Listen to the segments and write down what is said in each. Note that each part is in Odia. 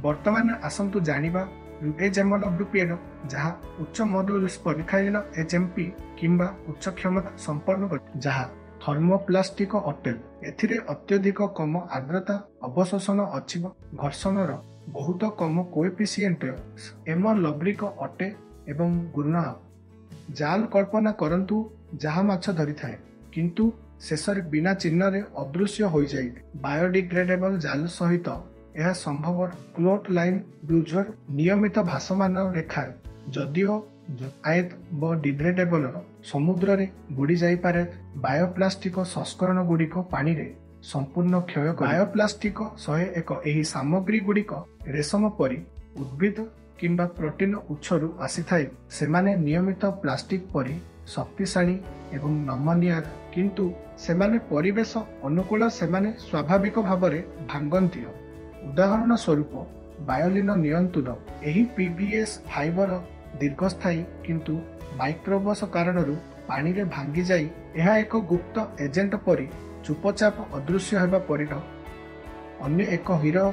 ବର୍ତ୍ତମାନ ଆସନ୍ତୁ ଜାଣିବା UHMWPN ଯାହା ଉଚ୍ଚ ମଡୁଲସ୍ ପରୀକ୍ଷାହୀନ HMP କିମ୍ବା ଉଚ୍ଚ କ୍ଷମତା ସମ୍ପନ୍ନ ଯାହା ଥର୍ମୋପ୍ଲାଷ୍ଟିକ ଅଟେ। ଏଥିରେ ଅତ୍ୟଧିକ କମ ଆର୍ଦ୍ରତା ଅବଶୋଷଣ ଅଛି। ଘର୍ଷଣର ବହୁତ କମ କୋଏଫିସିଏଣ୍ଟ ଏମଲବ୍ରିକ ଅଟେ ଏବଂ ଗୁଣ ଜାଲ କଳ୍ପନା କରନ୍ତୁ ଯାହା ମାଛ ଧରିଥାଏ କିନ୍ତୁ ଶେଷରେ ବିନା ଚିହ୍ନରେ ଅଦୃଶ୍ୟ ହୋଇଯାଏ। ବାୟୋଡିଗ୍ରେଡେବଲ ଜାଲ ସହିତ ଏହା ସମ୍ଭବ। କ୍ଲୋଟ୍ ଲାଇନ୍ ବ୍ରୁଜର ନିୟମିତ ଭାସମାନ ରେଖା ଯଦିଓ ଡିଗ୍ରେଡେବଲ ସମୁଦ୍ରରେ ବୁଡ଼ି ଯାଇପାରେ। ବାୟୋପ୍ଲାଷ୍ଟିକ ସଂସ୍କରଣ ଗୁଡ଼ିକ ପାଣିରେ ସମ୍ପୂର୍ଣ୍ଣ କ୍ଷୟ କରେ। ବାୟୋପ୍ଲାଷ୍ଟିକ 101 ଏହି ସାମଗ୍ରୀ ଗୁଡ଼ିକ ରେଶମ ପରି ଉଦ୍ଭିଦ କିମ୍ବା ପ୍ରୋଟିନ ଉତ୍ସରୁ ଆସିଥାଏ। ସେମାନେ ନିୟମିତ ପ୍ଲାଷ୍ଟିକ ପରି ଶକ୍ତିଶାଳୀ ଏବଂ ନମନୀୟ କିନ୍ତୁ ସେମାନେ ପରିବେଶ ଅନୁକୂଳ। ସେମାନେ ସ୍ୱାଭାବିକ ଭାବରେ ଭାଙ୍ଗନ୍ତି। ଉଦାହରଣ ସ୍ୱରୂପ ବାୟୋଲିନ ନିଅନ୍ତୁ। ଏହି PVS ଫାଇବର ଦୀର୍ଘସ୍ଥାୟୀ କିନ୍ତୁ ମାଇକ୍ରୋବସ୍ କାରଣରୁ ପାଣିରେ ଭାଙ୍ଗିଯାଇ ଏହା ଏକ ଗୁପ୍ତ ଏଜେଣ୍ଟ ପରି ଚୁପଚାପ ଅଦୃଶ୍ୟ ହେବା ପରି। ଅନ୍ୟ ଏକ ହିରୋ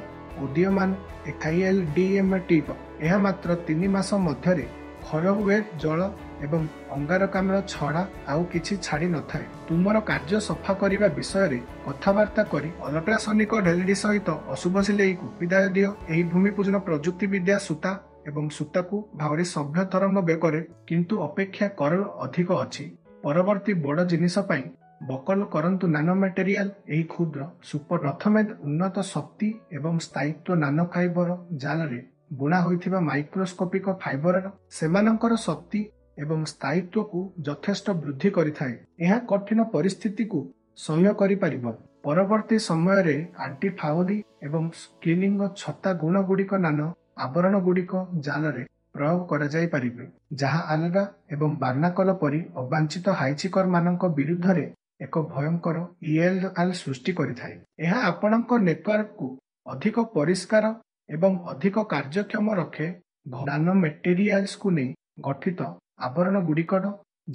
ଉଦୀୟମାନ EILDM ଟିପ୍। ଏହା ମାତ୍ର 3 ମାସ ମଧ୍ୟରେ କ୍ଷୟ ହୁଏ। ଜଳ ଏବଂ ଅଙ୍ଗାରକାମ୍ଳ ଛଡ଼ା ଆଉ କିଛି ଛାଡ଼ି ନଥାଏ। ତୁମର କାର୍ଯ୍ୟ ସଫା କରିବା ବିଷୟରେ କଥାବାର୍ତ୍ତା କରି ଅଲଟ୍ରାସୋନିକ LED ସହିତ ଅଶୁଭ ସିଲେଇକୁ ବିଦାୟ ଦିଅ। ଏହି ଭୂମିପୂଜନ ପ୍ରଯୁକ୍ତିବିଦ୍ୟା ସୂତା ଏବଂ ସୂତାକୁ ଭାବରେ ସଭ୍ୟ ତରଙ୍ଗ ବେଗରେ କିନ୍ତୁ ଅପେକ୍ଷା କର ଅଧିକ ଅଛି। ପରବର୍ତ୍ତୀ ବଡ଼ ଜିନିଷ ପାଇଁ ବକଲ କରନ୍ତୁ ନାନୋ ମ୍ୟାଟେରିଆଲ। ଏହି କ୍ଷୁଦ୍ର ସୁପର ପ୍ରଥମେ ଉନ୍ନତ ଶକ୍ତି ଏବଂ ସ୍ଥାୟିତ୍ୱ ନାନୋ ଫାଇବର ଜାଲରେ ବୁଣା ହୋଇଥିବା ମାଇକ୍ରୋସ୍କୋପିକ ଫାଇବର ସେମାନଙ୍କର ଶକ୍ତି ଏବଂ ସ୍ଥାୟିତ୍ୱକୁ ଯଥେଷ୍ଟ ବୃଦ୍ଧି କରିଥାଏ। ଏହା କଠିନ ପରିସ୍ଥିତିକୁ ସହ୍ୟ କରିପାରିବ। ପରବର୍ତ୍ତୀ ସମୟରେ ଆଣ୍ଟିଫାଉଲି ଏବଂ ସ୍କିନିଂ ଛତା ଗୁଣ ଗୁଡ଼ିକ ନାନୋ ଆବରଣ ଗୁଡ଼ିକ ଜାଲରେ ପ୍ରୟୋଗ କରାଯାଇପାରିବେ ଯାହା ଆଲଗା ଏବଂ ବାର୍ନାକଲ ପରି ଅବାଞ୍ଛିତ ହାଇଚିକରମାନଙ୍କ ବିରୁଦ୍ଧରେ ଏକ ଭୟଙ୍କର ELL ସୃଷ୍ଟି କରିଥାଏ। ଏହା ଆପଣଙ୍କ ନେଟୱାର୍କକୁ ଅଧିକ ପରିଷ୍କାର ଏବଂ ଅଧିକ କାର୍ଯ୍ୟକ୍ଷମ ରଖେ। ନାନୋ ମେଟେରିଆଲ୍ସକୁ ନେଇ ଗଠିତ ଆବରଣ ଗୁଡ଼ିକର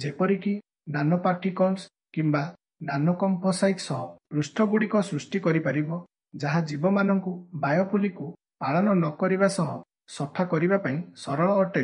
ଯେପରିକି ନାନୋ ପାର୍ଟିକଲ୍ସ କିମ୍ବା ନାନୋ କମ୍ପୋସାଇଟ୍ ସହ ପୃଷ୍ଠଗୁଡ଼ିକ ସୃଷ୍ଟି କରିପାରିବ ଯାହା ଜୀବମାନଙ୍କୁ ବାୟୋପୁଲିକୁ ପାଳନ ନ କରିବା ସହ ସଫା କରିବା ପାଇଁ ସରଳ ଅଟେ।